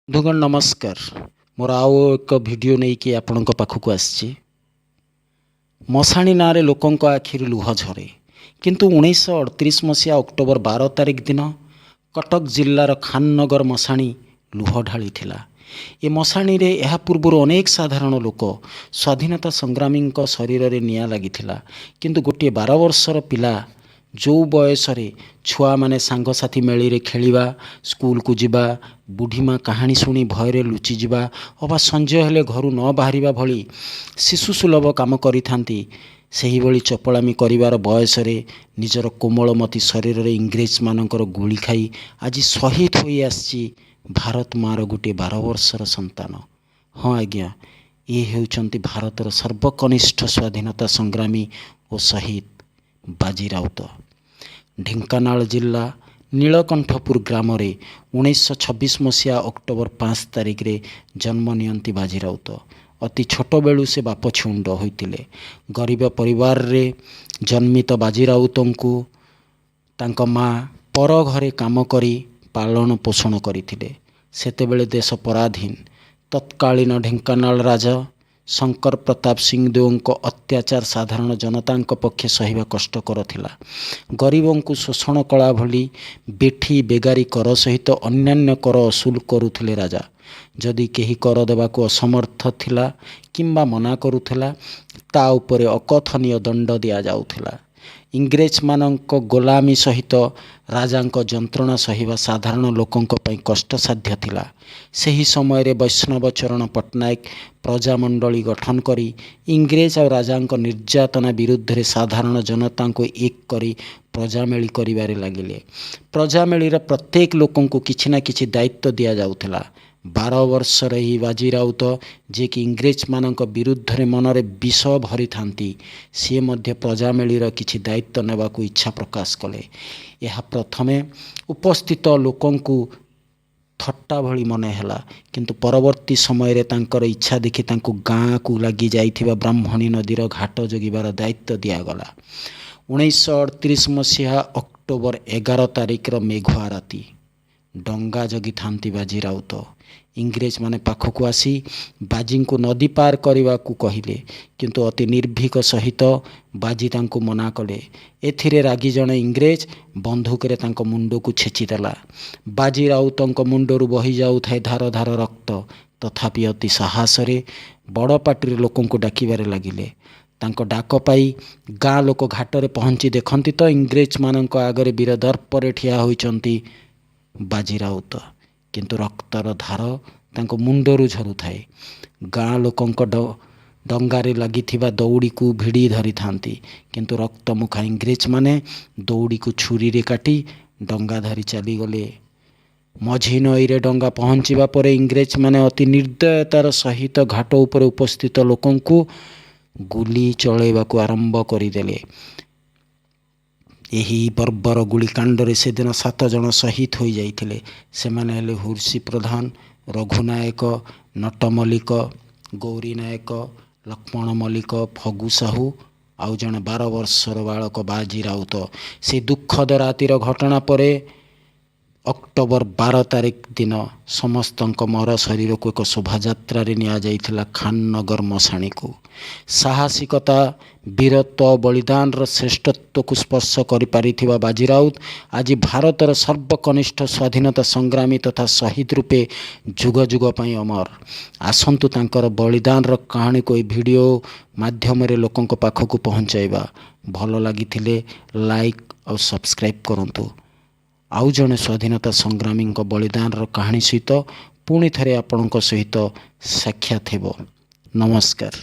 ବନ୍ଧୁଗଣ ନମସ୍କାର। ମୋର ଆଉ ଏକ ଭିଡ଼ିଓ ନେଇକି ଆପଣଙ୍କ ପାଖକୁ ଆସିଛି। ମଶାଣି ନାଁରେ ଲୋକଙ୍କ ଆଖିରୁ ଲୁହ ଝରେ, କିନ୍ତୁ 1938 ମସିହା ଅକ୍ଟୋବର 12 ତାରିଖ ଦିନ କଟକ ଜିଲ୍ଲାର ଖାନନଗର ମଶାଣି ଲୁହ ଢାଳିଥିଲା। ଏ ମଶାଣିରେ ଏହା ପୂର୍ବରୁ ଅନେକ ସାଧାରଣ ଲୋକ ସ୍ୱାଧୀନତା ସଂଗ୍ରାମୀଙ୍କ ଶରୀରରେ ନିଆଁ ଲାଗିଥିଲା, କିନ୍ତୁ ଗୋଟିଏ 12 ବର୍ଷର ପିଲା ଯେଉଁ ବୟସରେ ଛୁଆମାନେ ସାଙ୍ଗସାଥି ମେଳିରେ ଖେଳିବା, ସ୍କୁଲକୁ ଯିବା, ବୁଢ଼ୀମା କାହାଣୀ ଶୁଣି ଭୟରେ ଲୁଚିଯିବା ଅବା ସଞ୍ଜ ହେଲେ ଘରୁ ନ ବାହାରିବା ଭଳି ଶିଶୁ ସୁଲଭ କାମ କରିଥାନ୍ତି, ସେହିଭଳି ଚପଳାମି କରିବାର ବୟସରେ ନିଜର କୋମଳମତି ଶରୀରରେ ଇଂରେଜମାନଙ୍କର ଗୁଳି ଖାଇ ଆଜି ଶହୀଦ ହୋଇ ଆସିଛି ଭାରତ ମାଆର ଗୋଟିଏ 12 ବର୍ଷର ସନ୍ତାନ। ହଁ ଆଜ୍ଞା, ଇଏ ହେଉଛନ୍ତି ଭାରତର ସର୍ବକନିଷ୍ଠ ସ୍ୱାଧୀନତା ସଂଗ୍ରାମୀ ଓ ଶହୀଦ ବାଜି ରାଉତ। ଢେଙ୍କାନାଳ ଜିଲ୍ଲା ନୀଳକଣ୍ଠପୁର ଗ୍ରାମରେ 1926 ମସିହା ଅକ୍ଟୋବର 5 ତାରିଖରେ ଜନ୍ମ ନିଅନ୍ତି ବାଜି ରାଉତ। ଅତି ଛୋଟବେଳୁ ସେ ବାପ ଛିଉଣ୍ଡ ହୋଇଥିଲେ। ଗରିବ ପରିବାରରେ ଜନ୍ମିତ ବାଜି ରାଉତଙ୍କୁ ତାଙ୍କ ମା ପର ଘରେ କାମ କରି ପାଳନ ପୋଷଣ କରିଥିଲେ। ସେତେବେଳେ ଦେଶ ପରାଧୀନ। ତତ୍କାଳୀନ ଢେଙ୍କାନାଳ ରାଜା ଶଙ୍କର ପ୍ରତାପ ସିଂହଦେଓଙ୍କ ଅତ୍ୟାଚାର ସାଧାରଣ ଜନତାଙ୍କ ପକ୍ଷେ ସହିବା କଷ୍ଟକର ଥିଲା। ଗରିବଙ୍କୁ ଶୋଷଣ କଳା ଭଳି ବେଠି ବେଗାରୀ କର ସହିତ ଅନ୍ୟାନ୍ୟ କର ଅସୁଲ କରୁଥିଲେ ରାଜା। ଯଦି କେହି କର ଦେବାକୁ ଅସମର୍ଥ ଥିଲା କିମ୍ବା ମନା କରୁଥିଲା, ତା ଉପରେ ଅକଥନୀୟ ଦଣ୍ଡ ଦିଆଯାଉଥିଲା। ଇଂରେଜମାନଙ୍କ ଗୋଲାମୀ ସହିତ ରାଜାଙ୍କ ଯନ୍ତ୍ରଣା ସହିବା ସାଧାରଣ ଲୋକଙ୍କ ପାଇଁ କଷ୍ଟସାଧ୍ୟ ଥିଲା। ସେହି ସମୟରେ ବୈଷ୍ଣବ ଚରଣ ପଟ୍ଟନାୟକ ପ୍ରଜାମଣ୍ଡଳୀ ଗଠନ କରି ଇଂରେଜ ଆଉ ରାଜାଙ୍କ ନିର୍ଯାତନା ବିରୁଦ୍ଧରେ ସାଧାରଣ ଜନତାଙ୍କୁ ଏକ କରି ପ୍ରଜାମେଳି କରିବାରେ ଲାଗିଲେ। ପ୍ରଜାମେଳିର ପ୍ରତ୍ୟେକ ଲୋକଙ୍କୁ କିଛି ନା କିଛି ଦାୟିତ୍ୱ ଦିଆଯାଉଥିଲା। 12 ବର୍ଷର ଏହି ବାଜି ରାଉତ, ଯିଏକି ଇଂରେଜମାନଙ୍କ ବିରୁଦ୍ଧରେ ମନରେ ବିଷ ଭରିଥାନ୍ତି, ସିଏ ମଧ୍ୟ ପ୍ରଜାମେଳିର କିଛି ଦାୟିତ୍ୱ ନେବାକୁ ଇଚ୍ଛା ପ୍ରକାଶ କଲେ। ଏହା ପ୍ରଥମେ ଉପସ୍ଥିତ ଲୋକଙ୍କୁ ଥଟ୍ଟା ଭଳି ମନେ ହେଲା, କିନ୍ତୁ ପରବର୍ତ୍ତୀ ସମୟରେ ତାଙ୍କର ଇଚ୍ଛା ଦେଖି ତାଙ୍କୁ ଗାଁକୁ ଲାଗି ଯାଇଥିବା ବ୍ରାହ୍ମଣୀ ନଦୀର ଘାଟ ଜଗିବାର ଦାୟିତ୍ୱ ଦିଆଗଲା। 1938 ମସିହା ଅକ୍ଟୋବର 11 ତାରିଖର ମେଘୁଆ ରାତି। ଡଙ୍ଗା ଜଗିଥାନ୍ତି ବାଜି ରାଉତ। ଇଂରେଜମାନେ ପାଖକୁ ଆସି ବାଜିଙ୍କୁ ନଦୀ ପାର କରିବାକୁ କହିଲେ, କିନ୍ତୁ ଅତି ନିର୍ଭୀକ ସହିତ ବାଜି ତାଙ୍କୁ ମନା କଲେ। ଏଥିରେ ରାଗି ଜଣେ ଇଂରେଜ ବନ୍ଧୁକରେ ତାଙ୍କ ମୁଣ୍ଡକୁ ଛେଚିଦେଲା। ବାଜି ରାଉତଙ୍କ ମୁଣ୍ଡରୁ ବହି ଯାଉଥାଏ ଧାର ଧାର ରକ୍ତ, ତଥାପି ଅତି ସାହସରେ ବଡ଼ ପାଟିରେ ଲୋକଙ୍କୁ ଡାକିବାରେ ଲାଗିଲେ। ତାଙ୍କ ଡାକ ପାଇ ଗାଁ ଲୋକ ଘାଟରେ ପହଞ୍ଚି ଦେଖନ୍ତି ତ ଇଂରେଜମାନଙ୍କ ଆଗରେ ବୀର ଦର୍ପରେ ଠିଆ ହୋଇଛନ୍ତି ବାଜି ରାଉତ, କିନ୍ତୁ ରକ୍ତର ଧାର ତାଙ୍କ ମୁଣ୍ଡରୁ ଝରୁଥାଏ। ଗାଁ ଲୋକଙ୍କ ଡଙ୍ଗାରେ ଲାଗିଥିବା ଦଉଡ଼ିକୁ ଭିଡ଼ି ଧରିଥାନ୍ତି, କିନ୍ତୁ ରକ୍ତମୁଖା ଇଂରେଜମାନେ ଦଉଡ଼ିକୁ ଛୁରୀରେ କାଟି ଡଙ୍ଗା ଧରି ଚାଲିଗଲେ। ମଝି ନଈରେ ଡଙ୍ଗା ପହଞ୍ଚିବା ପରେ ଇଂରେଜମାନେ ଅତି ନିର୍ଦ୍ଦୟତାର ସହିତ ଘାଟ ଉପରେ ଉପସ୍ଥିତ ଲୋକଙ୍କୁ ଗୁଲି ଚଳାଇବାକୁ ଆରମ୍ଭ କରିଦେଲେ। ଏହି ବର୍ବର ଗୁଳିକାଣ୍ଡରେ ସେଦିନ 7 ଜଣ ଶହୀଦ ହୋଇଯାଇଥିଲେ। ସେମାନେ ହେଲେ ହୁର୍ସି ପ୍ରଧାନ, ରଘୁ ନାୟକ, ନଟ ମଲ୍ଲିକ, ଗୌରୀ ନାୟକ, ଲକ୍ଷ୍ମଣ ମଲ୍ଲିକ, ଫଗୁ ସାହୁ ଆଉ ଜଣେ 12 ବର୍ଷର ବାଳକ ବାଜି ରାଉତ। ସେ ଦୁଃଖଦ ରାତିର ଘଟଣା ପରେ ଅକ୍ଟୋବର 12 ତାରିଖ ଦିନ ସମସ୍ତଙ୍କ ମର ଶରୀରକୁ ଏକ ଶୋଭାଯାତ୍ରାରେ ନିଆଯାଇଥିଲା ଖାନନଗର ମଶାଣିକୁ। ସାହସିକତା, ବୀରତ୍ୱ, ବଳିଦାନର ଶ୍ରେଷ୍ଠତ୍ୱକୁ ସ୍ପର୍ଶ କରିପାରିଥିବା ବାଜି ରାଉତ ଆଜି ଭାରତର ସର୍ବକନିଷ୍ଠ ସ୍ୱାଧୀନତା ସଂଗ୍ରାମୀ ତଥା ଶହୀଦ ରୂପେ ଯୁଗ ଯୁଗ ପାଇଁ ଅମର। ଆସନ୍ତୁ ତାଙ୍କର ବଳିଦାନର କାହାଣୀକୁ ଏହି ଭିଡ଼ିଓ ମାଧ୍ୟମରେ ଲୋକଙ୍କ ପାଖକୁ ପହଞ୍ଚାଇବା। ଭଲ ଲାଗିଥିଲେ ଲାଇକ୍ ଆଉ ସବସ୍କ୍ରାଇବ୍ କରନ୍ତୁ। ଆଉ ଜଣେ ସ୍ୱାଧୀନତା ସଂଗ୍ରାମୀଙ୍କ ବଳିଦାନର କାହାଣୀ ସହିତ ପୁଣି ଥରେ ଆପଣଙ୍କ ସହିତ ସାକ୍ଷାତ ହେବ। ନମସ୍କାର।